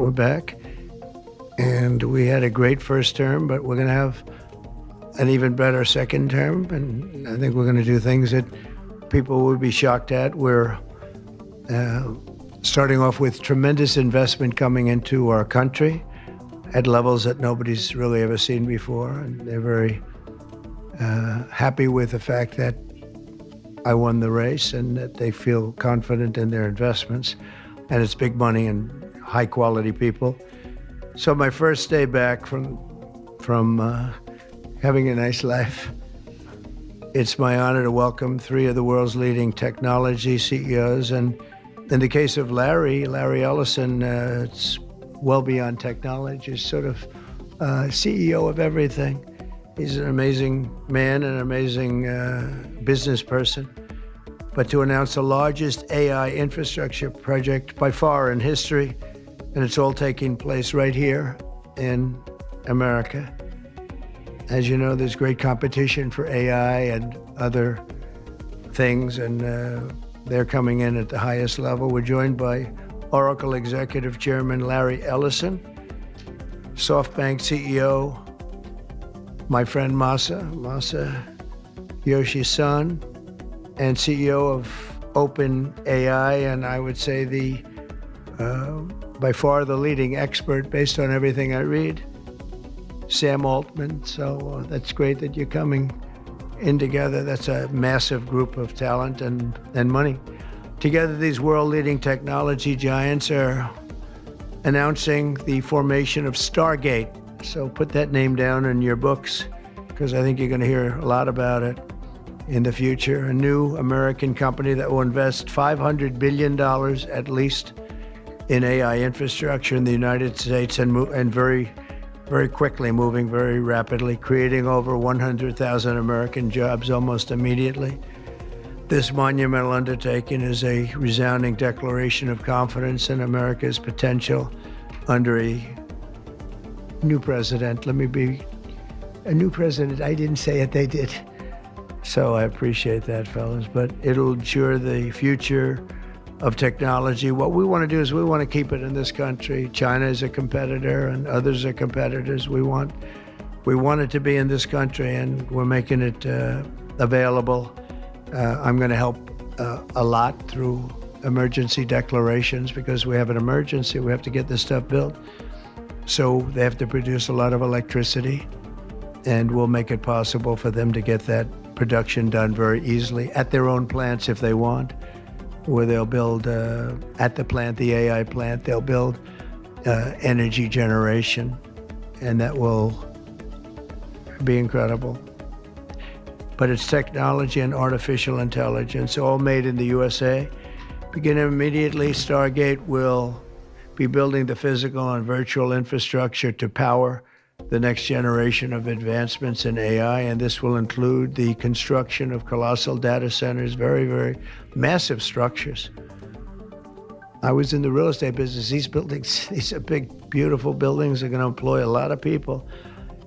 We're back. And we had a great first term, but we're going to have an even better second term. And I think we're going to do things that people would be shocked at. We're starting off with tremendous investment coming into our country at levels that nobody's really ever seen before. And they're very happy with the fact that I won the race and that they feel confident in their investments. And it's big money and high quality people. So my first day back from having a nice life, it's my honor to welcome three of the world's leading technology CEOs. And in the case of Larry Ellison, it's well beyond technology. He's sort of CEO of everything. He's an amazing man, an amazing business person. But to announce the largest AI infrastructure project by far in history, and it's all taking place right here in America. As you know, there's great competition for AI and other things, and they're coming in at the highest level. We're joined by Oracle Executive Chairman Larry Ellison, SoftBank CEO, my friend Masa Yoshi-san, and CEO of OpenAI, and I would say the by far the leading expert based on everything I read, Sam Altman. So that's great that you're coming in together. That's a massive group of talent and money. Together, these world-leading technology giants are announcing the formation of Stargate. So put that name down in your books, because I think you're going to hear a lot about it in the future. A new American company that will invest $500 billion at least in AI infrastructure in the United States, and very, very quickly, moving very rapidly, creating over 100,000 American jobs almost immediately. This monumental undertaking is a resounding declaration of confidence in America's potential under a new president. Let me be a new president. I didn't say it, they did. So I appreciate that, fellas. But it'll ensure the future of technology. What we want to do is we want to keep it in this country. China is a competitor and others are competitors. We want it to be in this country, and we're making it available. I'm going to help a lot through emergency declarations, because we have an emergency. We have to get this stuff built. So they have to produce a lot of electricity, and we'll make it possible for them to get that production done very easily at their own plants if they want, where they'll build at the plant, the AI plant, they'll build energy generation, and that will be incredible. But it's technology and artificial intelligence, all made in the USA. Beginning immediately, Stargate will be building the physical and virtual infrastructure to power the next generation of advancements in AI, and this will include the construction of colossal data centers, very, very massive structures. I was in the real estate business. These buildings, these are big, beautiful buildings. Are going to employ a lot of people.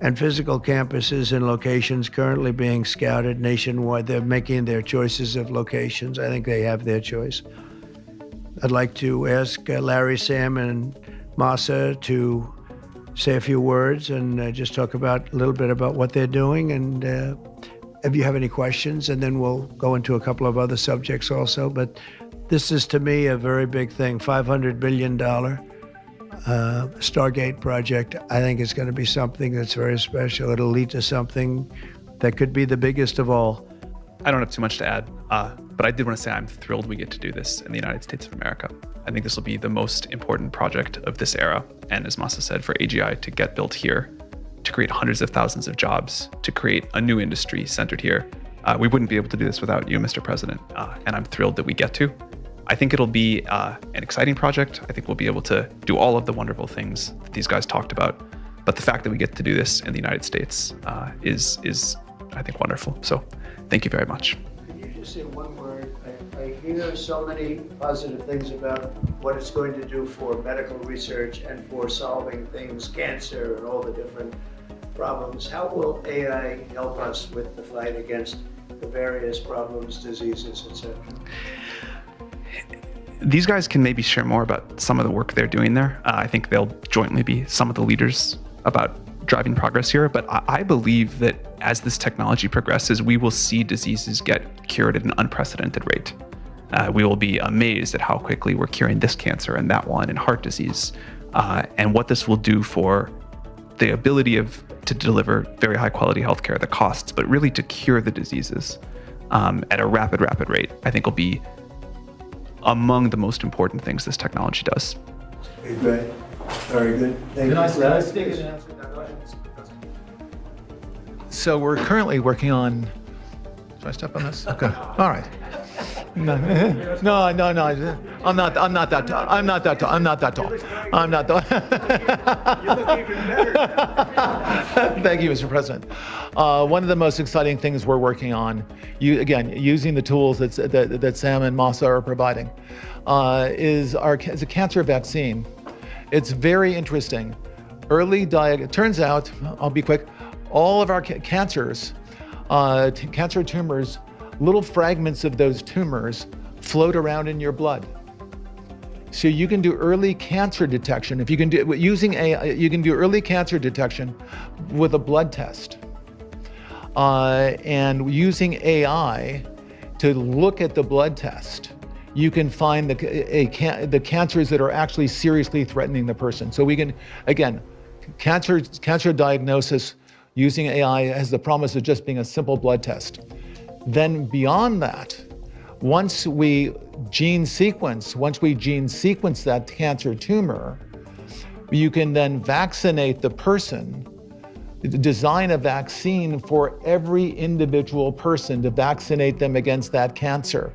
And physical campuses in locations currently being scouted nationwide. They're making their choices of locations. I think they have their choice. I'd like to ask Larry, Sam, and Masa to say a few words and just talk about a little bit about what they're doing, and if you have any questions, and then we'll go into a couple of other subjects also. But this is, to me, a very big thing. $500 billion Stargate project. I think it's going to be something that's very special. It'll lead to something that could be the biggest of all. I don't have too much to add, but I did want to say I'm thrilled we get to do this in the United States of America. I think this will be the most important project of this era. And as Masa said, for AGI to get built here, to create hundreds of thousands of jobs, to create a new industry centered here, we wouldn't be able to do this without you, Mr. President. And I'm thrilled that we get to. I think it'll be an exciting project. I think we'll be able to do all of the wonderful things that these guys talked about. But the fact that we get to do this in the United States is, I think, wonderful. So thank you very much. Could you just say one word? I hear so many positive things about what it's going to do for medical research and for solving things, cancer and all the different problems. How will AI help us with the fight against the various problems, diseases, etc.? These guys can maybe share more about some of the work they're doing there. I think they'll jointly be some of the leaders about driving progress here. But I believe that as this technology progresses, we will see diseases get cured at an unprecedented rate. We will be amazed at how quickly we're curing this cancer and that one and heart disease, and what this will do for the ability to deliver very high quality healthcare, the costs, but really to cure the diseases at a rapid rate, I think will be among the most important things this technology does. Great. Very good. Thank you. Can I stick in and answer that question? So we're currently working on. Should I step on this? Okay. All right. No. I'm not that tall. I'm not that tall. You look even better. Thank you, Mr. President. One of the most exciting things we're working on, using the tools that Sam and Masa are providing, is a cancer vaccine. It's very interesting. It turns out, I'll be quick, all of our cancers, cancer tumors, little fragments of those tumors float around in your blood. So you can do early cancer detection. If you can do using AI, you can do early cancer detection with a blood test. And using AI to look at the blood test, you can find the cancers that are actually seriously threatening the person. So we can, again, cancer diagnosis using AI has the promise of just being a simple blood test. Then beyond that, once we gene sequence that cancer tumor, you can then vaccinate the person, design a vaccine for every individual person to vaccinate them against that cancer.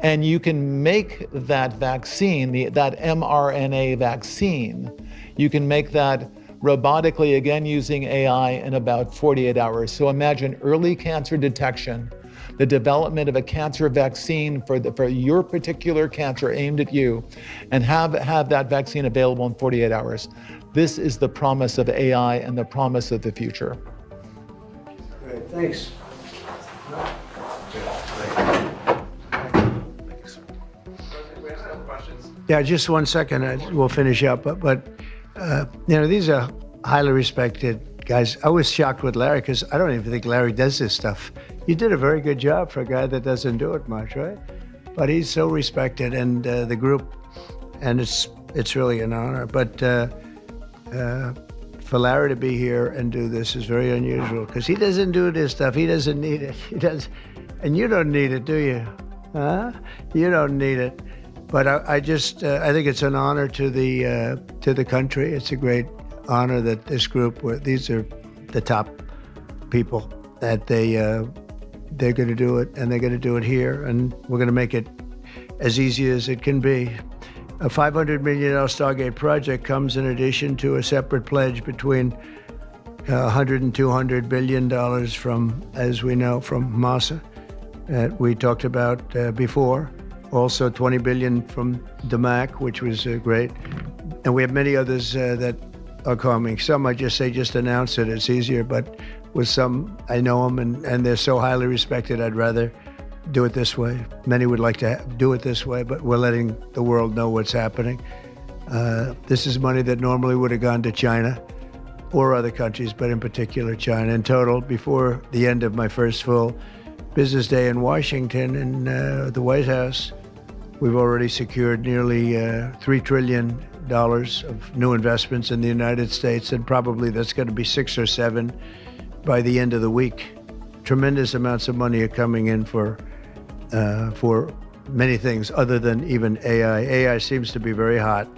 And you can make that vaccine, that mRNA vaccine, you can make that robotically, again using AI, in about 48 hours. So imagine early cancer detection, the development of a cancer vaccine for your particular cancer aimed at you, and have that vaccine available in 48 hours. This is the promise of AI and the promise of the future. Great, thanks. Yeah, just 1 second, we'll finish up. But these are highly respected guys. I was shocked with Larry because I don't even think Larry does this stuff. You did a very good job for a guy that doesn't do it much, right? But he's so respected, and the group, and it's really an honor. But for Larry to be here and do this is very unusual because he doesn't do this stuff. He doesn't need it. He does, and you don't need it, do you? Huh? You don't need it. But I think it's an honor to the country. It's a great honor that this group, these are the top people, that they're going to do it, and they're going to do it here, and we're going to make it as easy as it can be. A $500 million Stargate project comes in addition to a separate pledge between $100 and $200 billion from, as we know, from Masa, that we talked about before. Also $20 billion from DMAC, which was great. And we have many others that are coming. Some I just announce it, it's easier, but with some, I know them and they're so highly respected, I'd rather do it this way. Many would like to do it this way, but we're letting the world know what's happening. This is money that normally would have gone to China or other countries, but in particular China. In total, before the end of my first full business day in Washington in the White House, we've already secured nearly $3 trillion of new investments in the United States, and probably that's going to be 6 or 7 by the end of the week. Tremendous amounts of money are coming in for many things other than even AI. AI seems to be very hot.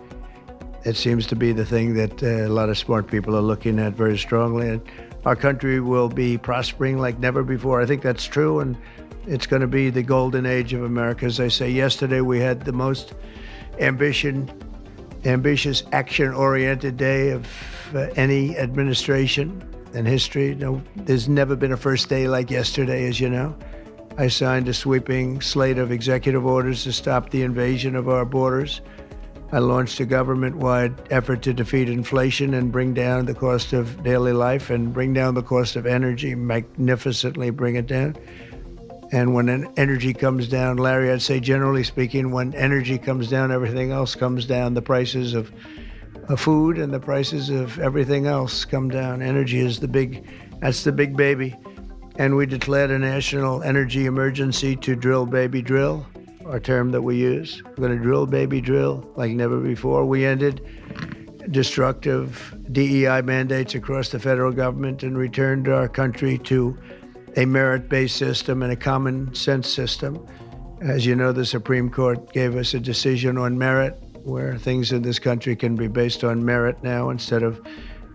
It seems to be the thing that a lot of smart people are looking at very strongly. And our country will be prospering like never before. I think that's true, and it's going to be the golden age of America. As I say, yesterday we had the most ambitious, action-oriented day of any administration in history. No, there's never been a first day like yesterday, as you know. I signed a sweeping slate of executive orders to stop the invasion of our borders. I launched a government-wide effort to defeat inflation and bring down the cost of daily life and bring down the cost of energy, magnificently bring it down. And when energy comes down, Larry, I'd say generally speaking, when energy comes down, everything else comes down. The prices of food and the prices of everything else come down. Energy is that's the big baby. And we declared a national energy emergency to drill, baby, drill, our term that we use. We're going to drill, baby, drill like never before. We ended destructive DEI mandates across the federal government and returned our country to a merit-based system and a common sense system. As you know, the Supreme Court gave us a decision on merit, where things in this country can be based on merit now instead of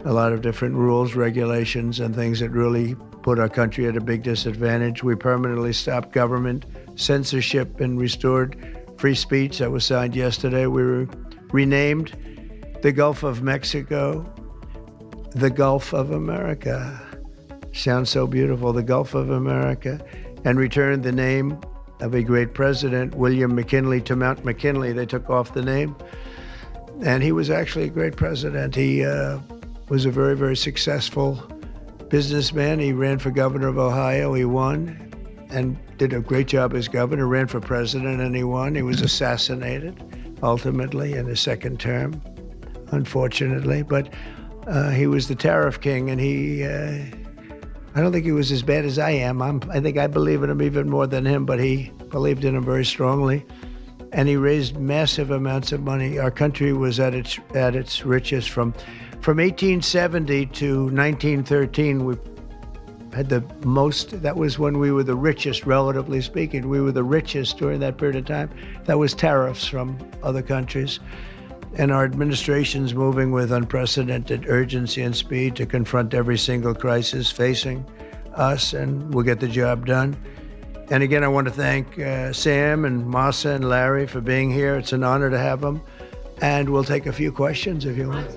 a lot of different rules, regulations, and things that really put our country at a big disadvantage. We permanently stopped government censorship and restored free speech. That was signed yesterday. We renamed the Gulf of Mexico the Gulf of America. Sounds so beautiful, the Gulf of America, and returned the name of a great president, William McKinley, to Mount McKinley. They took off the name, and he was actually a great president. He was a very, very successful businessman. He ran for governor of Ohio. He won and did a great job as governor, ran for president, and he won. He was assassinated, ultimately, in his second term, unfortunately. But he was the tariff king, and I don't think he was as bad as I am. I think I believe in him even more than him, but he believed in him very strongly. And he raised massive amounts of money. Our country was at its richest from 1870 to 1913. We had the most, that was when we were the richest, relatively speaking. We were the richest during that period of time. That was tariffs from other countries. And our administration's moving with unprecedented urgency and speed to confront every single crisis facing us, and we'll get the job done. And again, I want to thank Sam and Masa and Larry for being here. It's an honor to have them. And we'll take a few questions if you want.